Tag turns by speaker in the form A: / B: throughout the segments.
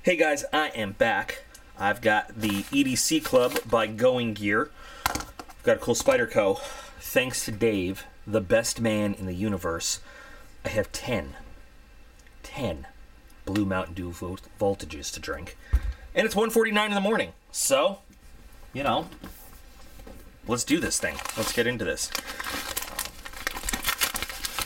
A: Hey guys, I am back. I've got the EDC Club by Going Gear. Got a cool Spyderco. Thanks to Dave, the best man in the universe, I have 10 Blue Mountain Dew voltages to drink. And it's 1:49 in the morning. So, you know, let's do this thing. Let's get into this.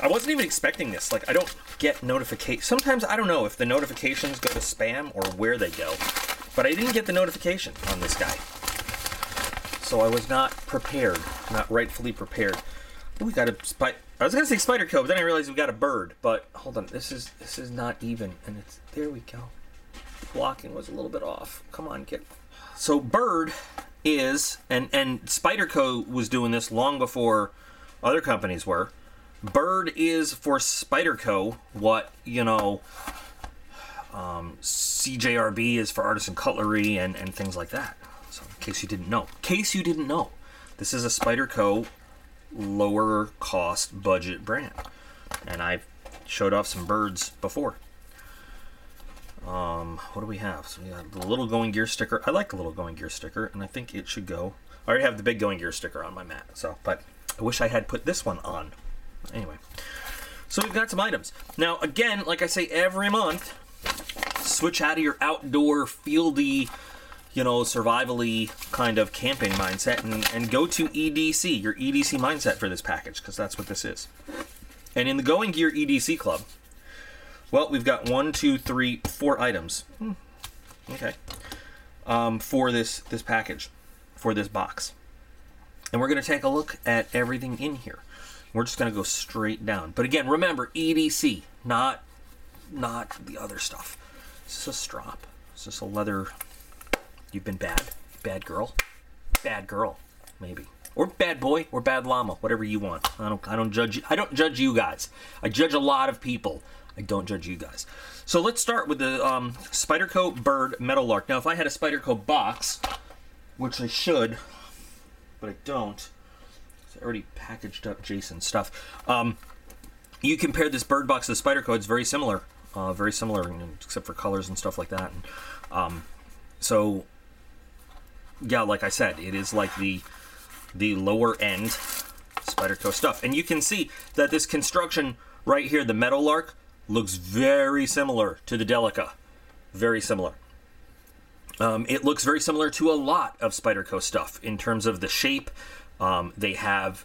A: I wasn't even expecting this. Like, I don't get notifications. Sometimes I don't know if the notifications go to spam or where they go. But I didn't get the notification on this guy. So I was not prepared. Not rightfully prepared. Ooh, we got a I was going to say Spyderco, but then I realized we got a bird. But hold on. This is not even. And it's... There we go. The blocking was a little bit off. Come on, kid. So bird is... And Spyderco was doing this long before other companies were. Bird is for Spyderco what, you know, CJRB is for artisan cutlery and things like that. So in case you didn't know. This is a Spyderco lower cost budget brand. And I've showed off some birds before. What do we have? So we got the little Going Gear sticker. I like the little Going Gear sticker, and I think it should go. I already have the big Going Gear sticker on my mat, but I wish I had put this one on. Anyway, so we've got some items. Now, again, like I say every month, switch out of your outdoor, fieldy, you know, survival-y kind of camping mindset and go to EDC, your EDC mindset for this package, because that's what this is. And in the Going Gear EDC Club, well, we've got 1, 2, 3, 4 items. Okay. For this package, for this box. And we're going to take a look at everything in here. We're just going to go straight down. But again, remember, EDC, not the other stuff. Is this a strop? Is this a leather? You've been bad. Bad girl. Bad girl, maybe. Or bad boy, or bad llama, whatever you want. I don't judge you. I don't judge you guys. I judge a lot of people. I don't judge you guys. So let's start with the Spyderco Bird Meadowlark. Now, if I had a Spyderco box, which I should, but I don't. I already packaged up Jason's stuff. You compare this bird box to the Spyderco, it's very similar. Except for colors and stuff like that. And, so, yeah, like I said, it is like the lower end Spyderco stuff. And you can see that this construction right here, the Meadowlark, looks very similar to the Delica. Very similar. It looks very similar to a lot of Spyderco stuff in terms of the shape. They have,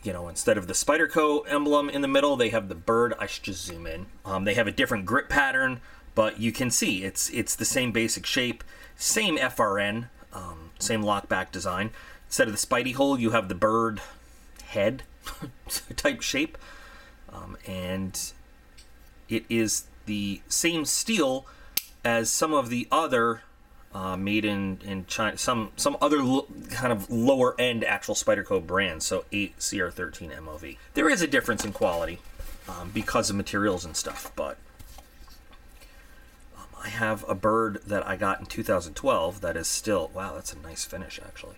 A: you know, instead of the Spyderco emblem in the middle, they have the bird. I should just zoom in. They have a different grip pattern, but you can see it's the same basic shape, same FRN, same lockback design. Instead of the Spidey hole, you have the bird head type shape, and it is the same steel as some of the other made in China, some other kind of lower end actual Spyderco brands, so 8 CR13 MOV. There is a difference in quality because of materials and stuff, but I have a bird that I got in 2012 that is still, wow, that's a nice finish actually.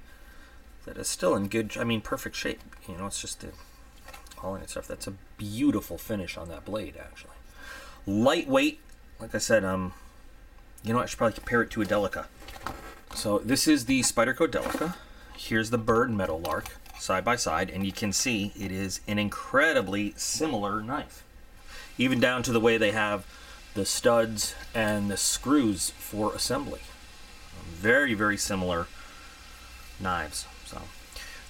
A: That is still in good, I mean, perfect shape. You know, it's just the hauling and stuff. That's a beautiful finish on that blade actually. Lightweight, like I said, you know, I should probably compare it to a Delica. So this is the Spyderco Delica. Here's the bird Meadowlark side by side, and you can see it is an incredibly similar knife. Even down to the way they have the studs and the screws for assembly. Very, very similar knives. So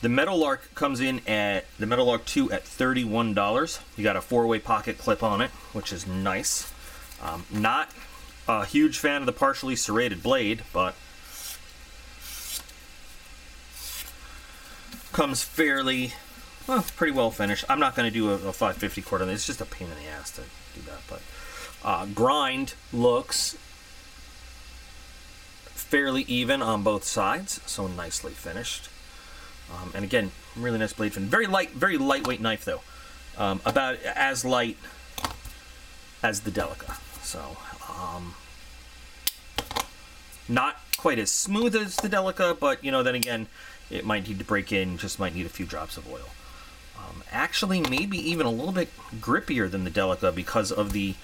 A: the Meadowlark comes in at, the Meadowlark 2 at $31. You got a 4-way pocket clip on it, which is nice. Not a huge fan of the partially serrated blade, but comes fairly, well, pretty well finished. I'm not going to do a 550 cord on this. It's just a pain in the ass to do that. But grind looks fairly even on both sides, so nicely finished. And again, really nice blade fin. Very lightweight knife though. About as light as the Delica. So, not quite as smooth as the Delica, but, you know, then again, it might need to break in, just might need a few drops of oil. Actually, maybe even a little bit grippier than the Delica because of the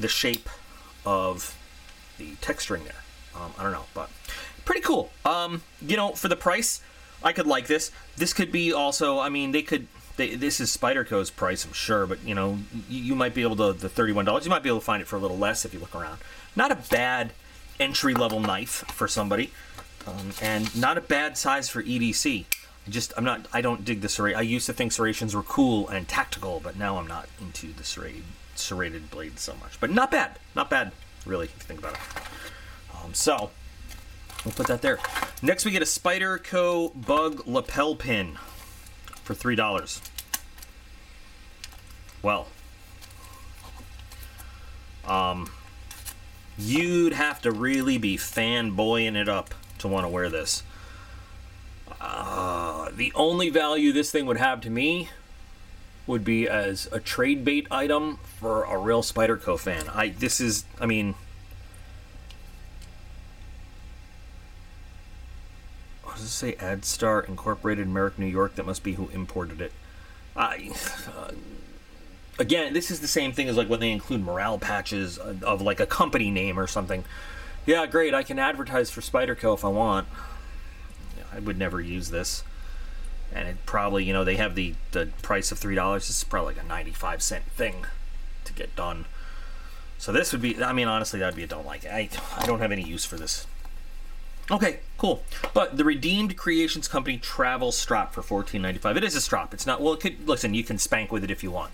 A: shape of the texturing there. I don't know, but pretty cool. You know, for the price, I could like this. This could be also, I mean, this is Spyderco's price, I'm sure, but you know, you might be able to, the $31, you might be able to find it for a little less if you look around. Not a bad entry-level knife for somebody, and not a bad size for EDC. I don't dig the serrated. I used to think serrations were cool and tactical, but now I'm not into the serrated blades so much. But not bad, really, if you think about it. So we'll put that there. Next, we get a Spyderco Bug lapel pin for $3. Well, you'd have to really be fanboying it up to want to wear this. The only value this thing would have to me would be as a trade bait item for a real Spyderco fan. I mean, what does it say? AdStar Incorporated, Merrick, New York. That must be who imported it. Again, this is the same thing as like when they include morale patches of like a company name or something. Yeah, great. I can advertise for Spyderco if I want. I would never use this. And it probably, you know, they have the price of $3. This is probably like a 95-cent thing to get done. So this would be, I mean, honestly, that'd be a don't like it. I don't have any use for this. Okay, cool. But the Redeemed Creations Company travel strap for $14.95. It is a strap. It's not, well, it could, listen, you can spank with it if you want.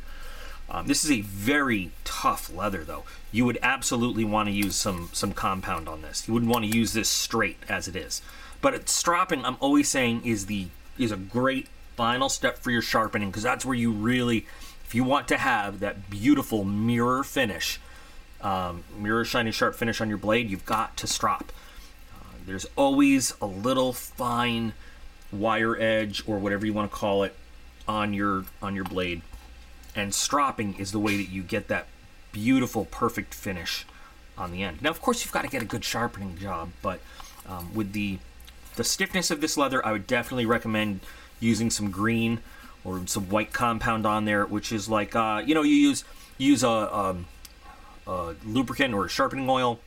A: This is a very tough leather, though. You would absolutely want to use some compound on this. You wouldn't want to use this straight as it is. But strapping, I'm always saying, is a great final step for your sharpening, because that's where you really, if you want to have that beautiful mirror finish, mirror shiny sharp finish on your blade, you've got to strap. There's always a little fine wire edge or whatever you want to call it on your blade, and stropping is the way that you get that beautiful perfect finish on the end. Now of course you've got to get a good sharpening job, but with the stiffness of this leather, I would definitely recommend using some green or some white compound on there, which is like you know, you use a lubricant or a sharpening oil.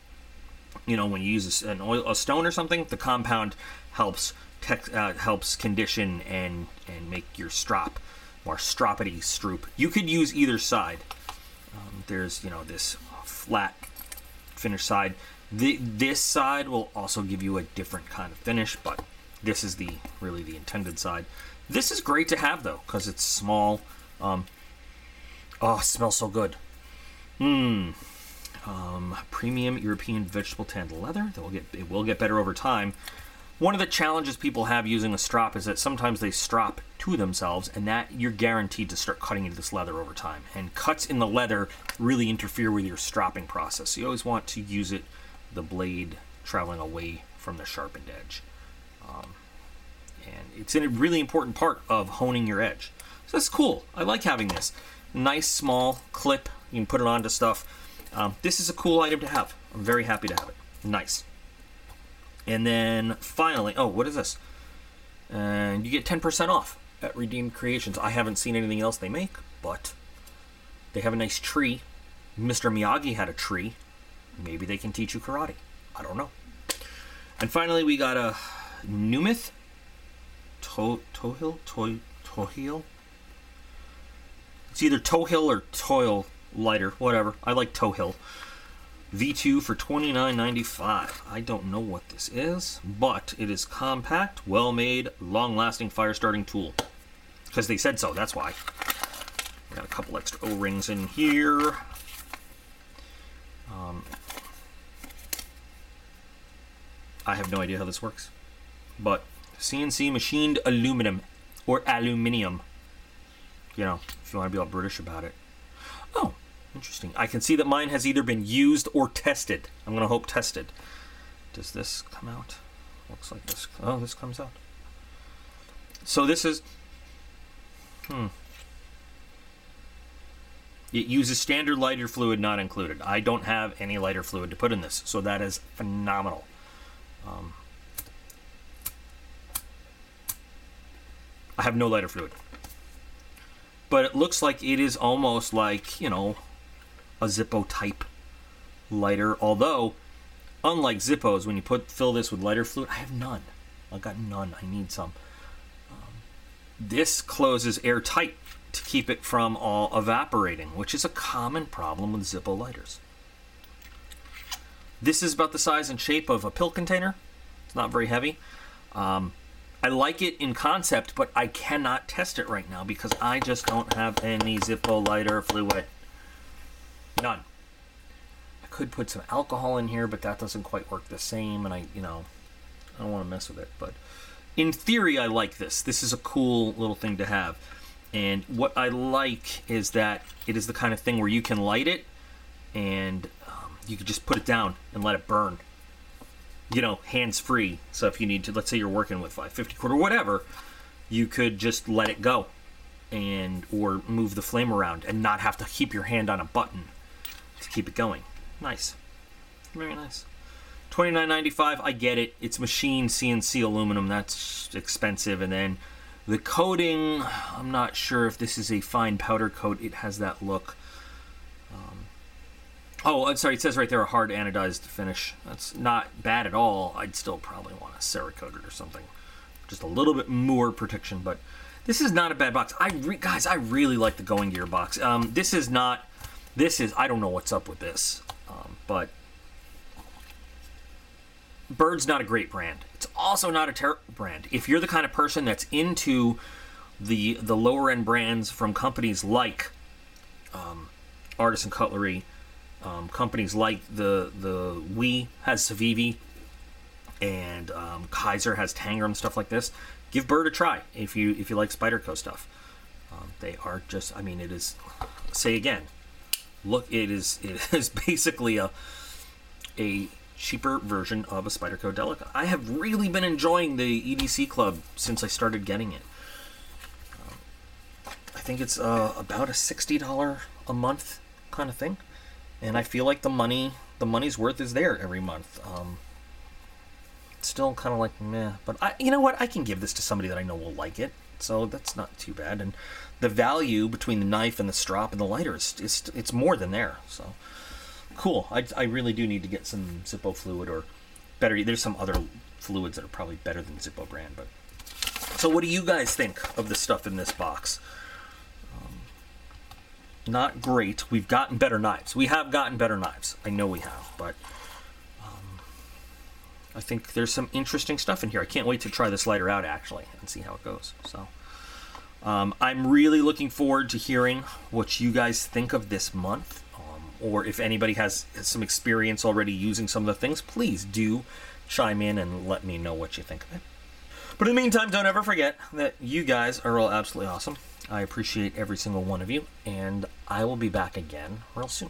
A: You know, when you use a stone or something, the compound helps condition and make your strap more stroppity stroop. You could use either side. There's, you know, this flat finish side. This side will also give you a different kind of finish, but this is really the intended side. This is great to have though, because it's small. Oh, it smells so good. Premium European vegetable tanned leather. It will get better over time. One of the challenges people have using a strop is that sometimes they strop to themselves, and that you're guaranteed to start cutting into this leather over time. And cuts in the leather really interfere with your stropping process. So you always want to use it, the blade traveling away from the sharpened edge. And it's a really important part of honing your edge. So that's cool. I like having this. Nice small clip. You can put it onto stuff. This is a cool item to have. I'm very happy to have it. Nice. And then finally, oh, what is this? And you get 10% off at Redeemed Creations. I haven't seen anything else they make, but they have a nice tree. Mr. Miyagi had a tree. Maybe they can teach you karate. I don't know. And finally, we got a Numith Tohil. It's either Tohil or Toil lighter, whatever. I like Tohil. V2 for $29.95. I don't know what this is, but it is compact, well-made, long-lasting fire-starting tool. Because they said so, that's why. Got a couple extra O-rings in here. I have no idea how this works, but CNC machined aluminum, or aluminium. You know, if you want to be all British about it. Oh, interesting. I can see that mine has either been used or tested. I'm going to hope tested. Does this come out? Looks like this. Oh, this comes out. So this is... It uses standard lighter fluid not included. I don't have any lighter fluid to put in this, so that is phenomenal. I have no lighter fluid. But it looks like it is almost like, you know, a Zippo type lighter, although unlike Zippos, when you fill this with lighter fluid, I have none. I've got none. I need some. This closes airtight to keep it from all evaporating, which is a common problem with Zippo lighters. This is about the size and shape of a pill container. It's not very heavy. I like it in concept, but I cannot test it right now because I just don't have any Zippo lighter fluid. None. I could put some alcohol in here, but that doesn't quite work the same, and I don't want to mess with it. But in theory, I like this. This is a cool little thing to have. And what I like is that it is the kind of thing where you can light it, and you could just put it down and let it burn. Hands-free. So if you need to, let's say you're working with 550 cord or whatever, you could just let it go or move the flame around and not have to keep your hand on a button to keep it going. Nice. Very nice. $29.95, I get it. It's machined CNC aluminum. That's expensive. And then the coating, I'm not sure if this is a fine powder coat. It has that look. Oh, I'm sorry, it says right there a hard anodized finish. That's not bad at all. I'd still probably want to Cerakote it or something. Just a little bit more protection, but this is not a bad box. Guys, I really like the Going Gear box. I don't know what's up with this, but Bird's not a great brand. It's also not a terrible brand. If you're the kind of person that's into the lower end brands from companies like Artisan Cutlery, companies like the Wii has Civivi, and Kaiser has Tanger and stuff like this, give Bird a try if you like Spyderco stuff. They are just, it is, say again, look, it is basically a cheaper version of a Spyderco Delica. I have really been enjoying the EDC Club since I started getting it. I think it's about a $60 a month kind of thing. And I feel like the money's worth is there every month. It's still kind of like meh, but you know what? I can give this to somebody that I know will like it, so that's not too bad. And the value between the knife and the strop and the lighter it's more than there. So cool. I really do need to get some Zippo fluid or better. There's some other fluids that are probably better than Zippo brand. But so what do you guys think of the stuff in this box? Not great. We've gotten better knives. We have gotten better knives. I know we have, but I think there's some interesting stuff in here. I can't wait to try this lighter out, actually, and see how it goes. So I'm really looking forward to hearing what you guys think of this month, or if anybody has some experience already using some of the things, please do chime in and let me know what you think of it. But in the meantime, don't ever forget that you guys are all absolutely awesome. I appreciate every single one of you, and I will be back again real soon.